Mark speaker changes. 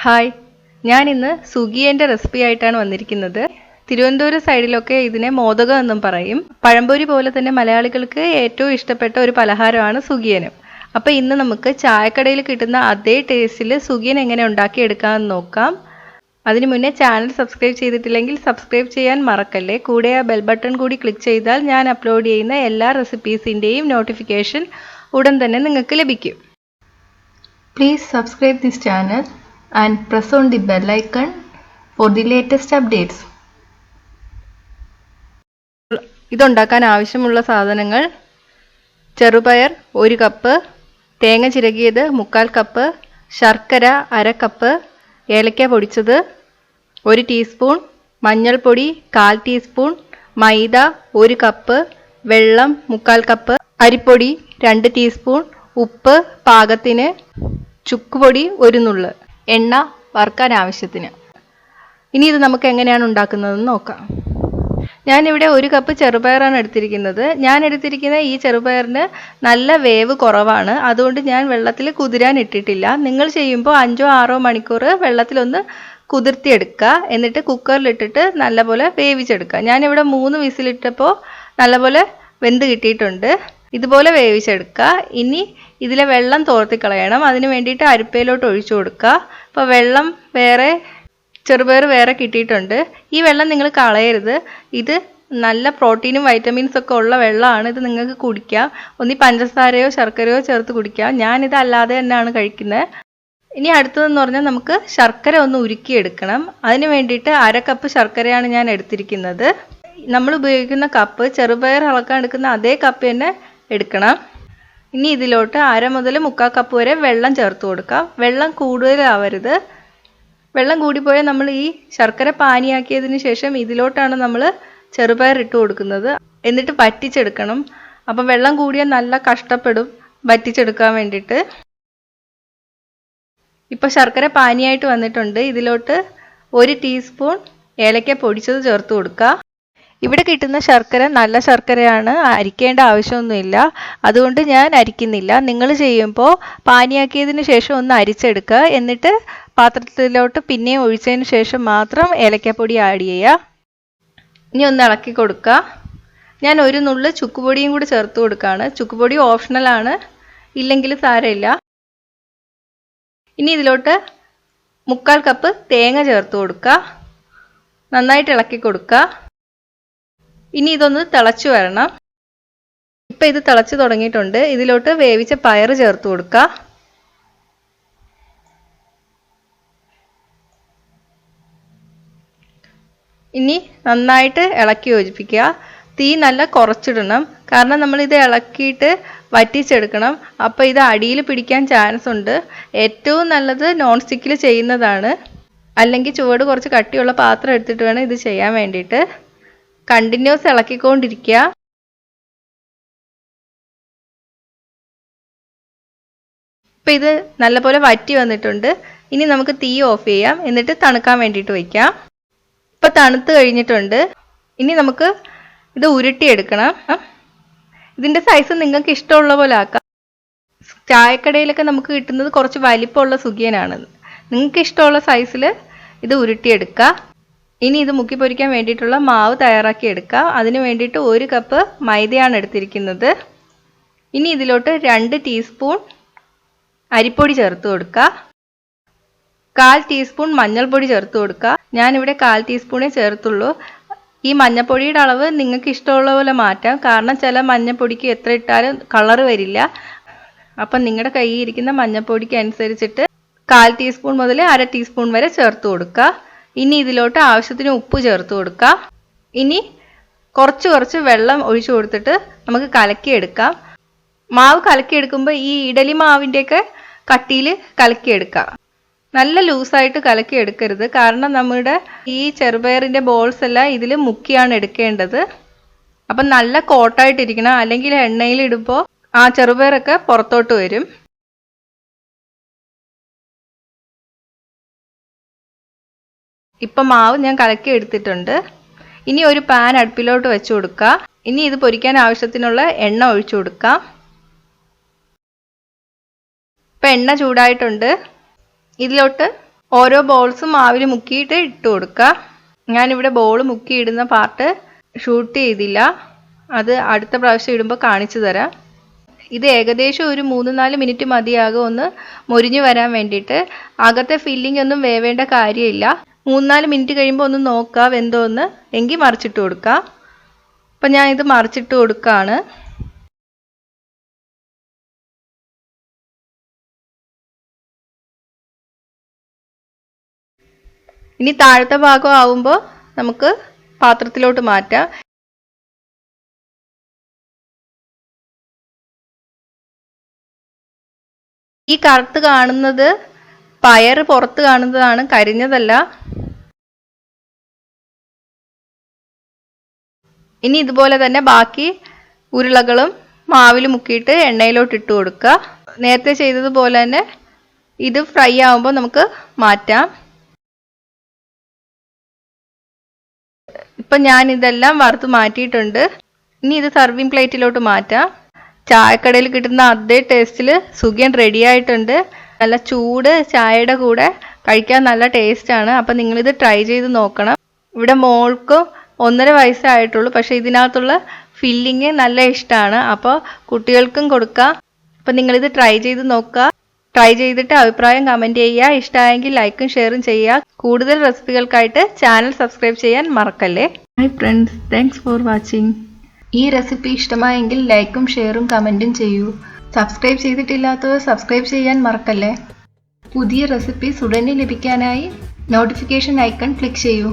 Speaker 1: Hi, ഞാൻ ഇന്ന് സുഗിയൻ്റെ recipe ആയിട്ടാണ് വന്നിരിക്കുന്നത്. തിരുവനന്തപുരം സൈഡിലൊക്കെ ഇതിനെ മോദകം എന്നും പറയും. പഴംപൊരി പോലെ തന്നെ മലയാളികൾക്ക് ഏറ്റവും ഇഷ്ടപ്പെട്ട ഒരു പലഹാരമാണ് സുഗിയനും. അപ്പോൾ ഇന്ന് നമുക്ക് ചായക്കടയിൽ കിട്ടുന്ന അതേ ടേസ്റ്റിൽ സുഗിയൻ എങ്ങനെ ഉണ്ടാക്കിയെടുക്കാമെന്ന് നോക്കാം. അതിനു മുന്നേ ചാനൽ സബ്സ്ക്രൈബ് ചെയ്തിട്ടില്ലെങ്കിൽ സബ്സ്ക്രൈബ് ചെയ്യാൻ മറക്കല്ലേ. കൂടെ ആ ബെൽ ബട്ടൺ കൂടി ക്ലിക്ക് ചെയ്താൽ ഞാൻ അപ്ലോഡ് ചെയ്യുന്ന എല്ലാ റെസിപ്പീസിൻ്റെയും നോട്ടിഫിക്കേഷൻ ഉടൻ തന്നെ നിങ്ങൾക്ക് ലഭിക്കും.
Speaker 2: Please subscribe this channel and press on the bell icon for the latest updates.
Speaker 1: ഇതുണ്ടാക്കാൻ ആവശ്യമുള്ള സാധനങ്ങൾ: ചെറുപയർ 1 കപ്പ്, തേങ്ങ ചിരകിയത് 1/4 കപ്പ്, ശർക്കര 1/2 കപ്പ്, ഏലക്ക പൊടിച്ചത് 1 ടീസ്പൂൺ, മഞ്ഞൾപ്പൊടി 1/4 ടീസ്പൂൺ, മൈദ 1 കപ്പ്, വെള്ളം 1/4 കപ്പ്, അരിപ്പൊടി 2 ടീസ്പൂൺ, ഉപ്പ് പാകത്തിന്, ചുക്കുപൊടി 1 നുള്ള്, എണ്ണ വറുക്കാൻ ആവശ്യത്തിന്. ഇനി ഇത് നമുക്ക് എങ്ങനെയാണ് ഉണ്ടാക്കുന്നതെന്ന് നോക്കാം. ഞാനിവിടെ 1 കപ്പ് ചെറുപയറാണ് എടുത്തിരിക്കുന്നത്. ഞാൻ എടുത്തിരിക്കുന്ന ഈ ചെറുപയറിന് നല്ല വേവ് കുറവാണ്. അതുകൊണ്ട് ഞാൻ വെള്ളത്തിൽ കുതിരാൻ ഇട്ടിട്ടില്ല. നിങ്ങൾ ചെയ്യുമ്പോൾ 5-6 മണിക്കൂർ വെള്ളത്തിലൊന്ന് കുതിർത്തിയെടുക്കുക. എന്നിട്ട് കുക്കറിലിട്ടിട്ട് നല്ലപോലെ വേവിച്ചെടുക്കുക. ഞാനിവിടെ 3 വിസിലിട്ടപ്പോൾ നല്ലപോലെ വെന്ത് കിട്ടിയിട്ടുണ്ട്. ഇതുപോലെ വേവിച്ചെടുക്കുക. ഇനി ഇതിലെ വെള്ളം തോർത്തിക്കളയണം. അതിന് വേണ്ടിയിട്ട് അരിപ്പയിലോട്ട് ഒഴിച്ചു കൊടുക്കുക. അപ്പോൾ വെള്ളം വേറെ, ചെറുപയർ വേറെ കിട്ടിയിട്ടുണ്ട്. ഈ വെള്ളം നിങ്ങൾ കളയരുത്. ഇത് നല്ല പ്രോട്ടീനും വൈറ്റമിൻസും ഒക്കെ ഉള്ള വെള്ളമാണ്. ഇത് നിങ്ങൾക്ക് കുടിക്കാം. ഒന്നി പഞ്ചസാരയോ ശർക്കരയോ ചേർത്ത് കുടിക്കാം. ഞാനിത് അല്ലാതെ തന്നെയാണ് കഴിക്കുന്നത്. ഇനി അടുത്തതെന്ന് പറഞ്ഞാൽ നമുക്ക് ശർക്കര ഒന്ന് ഉരുക്കിയെടുക്കണം. അതിന് വേണ്ടിയിട്ട് 1/2 കപ്പ് ശർക്കരയാണ് ഞാൻ എടുത്തിരിക്കുന്നത്. നമ്മൾ ഉപയോഗിക്കുന്ന കപ്പ്, ചെറുപയർ അളക്കാൻ എടുക്കുന്ന അതേ കപ്പ് തന്നെ എടുക്കണം. ഇനി ഇതിലോട്ട് 1/2 മുതൽ 1/4 കപ്പ് വരെ വെള്ളം ചേർത്ത് കൊടുക്കാം. വെള്ളം കൂടുതലാവരുത്. വെള്ളം കൂടിപ്പോയാൽ നമ്മൾ ഈ ശർക്കര പാനിയാക്കിയതിന് ശേഷം ഇതിലോട്ടാണ് നമ്മൾ ചെറുപയർ ഇട്ട് കൊടുക്കുന്നത്. എന്നിട്ട് വറ്റിച്ചെടുക്കണം. അപ്പം വെള്ളം കൂടിയാൽ നല്ല കഷ്ടപ്പെടും വറ്റിച്ചെടുക്കാൻ വേണ്ടിയിട്ട്. ഇപ്പം ശർക്കര പാനിയായിട്ട് വന്നിട്ടുണ്ട്. ഇതിലോട്ട് 1 ടീസ്പൂൺ ഏലക്ക പൊടിച്ചത് ചേർത്ത് കൊടുക്കുക. ഇവിടെ കിട്ടുന്ന ശർക്കര നല്ല ശർക്കരയാണ്, അരിക്കേണ്ട ആവശ്യമൊന്നുമില്ല. അതുകൊണ്ട് ഞാൻ അരിക്കുന്നില്ല. നിങ്ങൾ ചെയ്യുമ്പോൾ പാനിയാക്കിയതിന് ശേഷം ഒന്ന് അരിച്ചെടുക്കുക. എന്നിട്ട് പാത്രത്തിലോട്ട് പിന്നെയും ഒഴിച്ചതിന് ശേഷം മാത്രം ഏലക്കപ്പൊടി ആഡ് ചെയ്യുക. ഇനി ഒന്ന് ഇളക്കി കൊടുക്കുക. ഞാൻ 1 നുള്ള് ചുക്കുപൊടിയും കൂടി ചേർത്ത് കൊടുക്കുകയാണ്. ചുക്കുപൊടി ഓപ്ഷണലാണ്, ഇല്ലെങ്കിൽ സാരമില്ല. ഇനി ഇതിലോട്ട് 1/4 കപ്പ് തേങ്ങ ചേർത്ത് കൊടുക്കുക. നന്നായിട്ട് ഇളക്കി കൊടുക്കുക. ഇനി ഇതൊന്ന് തിളച്ചു വരണം. ഇപ്പം ഇത് തിളച്ച് തുടങ്ങിയിട്ടുണ്ട്. ഇതിലോട്ട് വേവിച്ച പയർ ചേർത്ത് കൊടുക്കുക. ഇനി നന്നായിട്ട് ഇളക്കി യോജിപ്പിക്കുക. തീ നല്ല കുറച്ചിടണം. കാരണം നമ്മളിത് ഇളക്കിയിട്ട് വറ്റിച്ചെടുക്കണം. അപ്പോൾ ഇത് അടിയിൽ പിടിക്കാൻ ചാൻസ് ഉണ്ട്. ഏറ്റവും നല്ലത് നോൺ സ്റ്റിക്കിൽ ചെയ്യുന്നതാണ്. അല്ലെങ്കിൽ ചുവട് കുറച്ച് കട്ടിയുള്ള പാത്രം എടുത്തിട്ട് വേണം ഇത് ചെയ്യാൻ വേണ്ടിയിട്ട്. കണ്ടിന്യൂസ് ഇളക്കിക്കൊണ്ടിരിക്കുക. ഇപ്പം ഇത് നല്ലപോലെ വറ്റി വന്നിട്ടുണ്ട്. ഇനി നമുക്ക് തീ ഓഫ് ചെയ്യാം. എന്നിട്ട് തണുക്കാൻ വേണ്ടിയിട്ട് വയ്ക്കാം. ഇപ്പം തണുത്ത് കഴിഞ്ഞിട്ടുണ്ട്. ഇനി നമുക്ക് ഇത് ഉരുട്ടിയെടുക്കണം. ഇതിൻ്റെ സൈസ് നിങ്ങൾക്ക് ഇഷ്ടമുള്ള പോലെ ആക്കാം. ചായക്കടയിലൊക്കെ നമുക്ക് കിട്ടുന്നത് കുറച്ച് വലിപ്പമുള്ള സുഗിയനാണ്. നിങ്ങൾക്ക് ഇഷ്ടമുള്ള സൈസിൽ ഇത് ഉരുട്ടിയെടുക്കുക. ഇനി ഇത് മുക്കി പൊരിക്കാൻ വേണ്ടിയിട്ടുള്ള മാവ് തയ്യാറാക്കി എടുക്കുക. അതിന് വേണ്ടിയിട്ട് 1 കപ്പ് മൈദയാണ് എടുത്തിരിക്കുന്നത്. ഇനി ഇതിലോട്ട് 2 ടീസ്പൂൺ അരിപ്പൊടി ചേർത്ത് കൊടുക്കുക. 1/4 ടീസ്പൂൺ മഞ്ഞൾപ്പൊടി ചേർത്ത് കൊടുക്കുക. ഞാനിവിടെ 1/4 ടീസ്പൂണേ ചേർത്തുള്ളൂ. ഈ മഞ്ഞൾപ്പൊടിയുടെ അളവ് നിങ്ങൾക്ക് ഇഷ്ടമുള്ള പോലെ മാറ്റാം. കാരണം ചില മഞ്ഞൾപ്പൊടിക്ക് എത്ര ഇട്ടാലും കളറ് വരില്ല. അപ്പം നിങ്ങളുടെ കയ്യിൽ ഇരിക്കുന്ന മഞ്ഞൾപ്പൊടിക്ക് അനുസരിച്ചിട്ട് 1/4 ടീസ്പൂൺ മുതൽ 1/2 ടീസ്പൂൺ വരെ ചേർത്ത് കൊടുക്കുക. ഇനി ഇതിലോട്ട് ആവശ്യത്തിന് ഉപ്പ് ചേർത്ത് കൊടുക്കുക. ഇനി കുറച്ച് വെള്ളം ഒഴിച്ചു കൊടുത്തിട്ട് നമുക്ക് കലക്കിയെടുക്കാം. മാവ് കലക്കിയെടുക്കുമ്പോൾ ഈ ഇഡലി മാവിൻ്റെയൊക്കെ കട്ടിയിൽ കലക്കിയെടുക്കുക. നല്ല ലൂസായിട്ട് കലക്കിയെടുക്കരുത്. കാരണം നമ്മുടെ ഈ ചെറുപയറിൻ്റെ ബോൾസ് എല്ലാം ഇതിൽ മുക്കിയാണ് എടുക്കേണ്ടത്. അപ്പം നല്ല കോട്ടായിട്ടിരിക്കണം. അല്ലെങ്കിൽ എണ്ണയിലിടുമ്പോൾ ആ ചെറുപയറൊക്കെ പുറത്തോട്ട് വരും. ഇപ്പം മാവ് ഞാൻ കലക്കി എടുത്തിട്ടുണ്ട്. ഇനി ഒരു പാൻ അടുപ്പിലോട്ട് വെച്ച് കൊടുക്കുക. ഇനി ഇത് പൊരിക്കാൻ ആവശ്യത്തിനുള്ള എണ്ണ ഒഴിച്ചു കൊടുക്കാം. ഇപ്പം എണ്ണ ചൂടായിട്ടുണ്ട്. ഇതിലോട്ട് ഓരോ ബോൾസും മാവിൽ മുക്കിയിട്ട് ഇട്ട് കൊടുക്കുക. ഞാനിവിടെ ബോൾ മുക്കിയിടുന്ന പാർട്ട് ഷൂട്ട് ചെയ്തില്ല, അത് അടുത്ത പ്രാവശ്യം ഇടുമ്പോൾ കാണിച്ചു തരാം. ഇത് ഏകദേശം ഒരു 3-4 മിനിറ്റ് മതിയാകും ഒന്ന് മൊരിഞ്ഞു വരാൻ വേണ്ടിയിട്ട്. അകത്തെ ഫില്ലിംഗ് ഒന്നും വേവേണ്ട കാര്യമില്ല. 3-4 മിനിറ്റ് കഴിയുമ്പോൾ ഒന്ന് നോക്കുക വെന്തോന്ന്, എങ്കിൽ മറിച്ചിട്ട് കൊടുക്കുക. അപ്പം ഞാൻ ഇത് മറിച്ചിട്ട് കൊടുക്കുകയാണ്. ഇനി താഴത്തെ ഭാഗം ആവുമ്പോൾ നമുക്ക് പാത്രത്തിലോട്ട് മാറ്റാം. ഈ കറുത്ത് കാണുന്നത് പയർ പുറത്ത് കാണുന്നതാണ്, കരിഞ്ഞതല്ല. ഇനി ഇതുപോലെ തന്നെ ബാക്കി ഉരുളകളും മാവിൽ മുക്കിയിട്ട് എണ്ണയിലോട്ട് ഇട്ട് കൊടുക്കുക. നേരത്തെ ചെയ്തതുപോലെ തന്നെ ഇത് ഫ്രൈ ആവുമ്പോൾ നമുക്ക് മാറ്റാം. ഇപ്പം ഞാൻ ഇതെല്ലാം വറുത്ത് മാറ്റിയിട്ടുണ്ട്. ഇനി ഇത് സർവിങ് പ്ലേറ്റിലോട്ട് മാറ്റാം. ചായക്കടയിൽ കിട്ടുന്ന അതേ ടേസ്റ്റിൽ സുഖിയൻ റെഡി ആയിട്ടുണ്ട്. നല്ല ചൂട് ചായയുടെ കൂടെ കഴിക്കാൻ നല്ല ടേസ്റ്റാണ്. അപ്പം നിങ്ങളിത് ട്രൈ ചെയ്ത് നോക്കണം. ഇവിടെ മോൾക്ക് 1.5 വയസ്സായിട്ടുള്ളൂ, പക്ഷേ ഇതിനകത്തുള്ള ഫില്ലിങ് നല്ല ഇഷ്ടമാണ്. അപ്പോൾ കുട്ടികൾക്കും കൊടുക്കാം. അപ്പം നിങ്ങളിത് ട്രൈ ചെയ്ത് നോക്കുക. ട്രൈ ചെയ്തിട്ട് അഭിപ്രായം കമൻറ്റ് ചെയ്യുക. ഇഷ്ടമായെങ്കിൽ ലൈക്കും ഷെയറും ചെയ്യുക. കൂടുതൽ റെസിപ്പികൾക്കായിട്ട് ചാനൽ സബ്സ്ക്രൈബ് ചെയ്യാൻ മറക്കല്ലേ.
Speaker 2: Hi friends, thanks for watching. ഈ റെസിപ്പി ഇഷ്ടമായെങ്കിൽ ലൈക്കും ഷെയറും കമൻറ്റും ചെയ്യൂ. സബ്സ്ക്രൈബ് ചെയ്തിട്ടില്ലാത്തവർ സബ്സ്ക്രൈബ് ചെയ്യാൻ മറക്കല്ലേ. പുതിയ റെസിപ്പീസ് ഉടനെ ലഭിക്കാനായി നോട്ടിഫിക്കേഷൻ ഐക്കൺ ക്ലിക്ക് ചെയ്യൂ.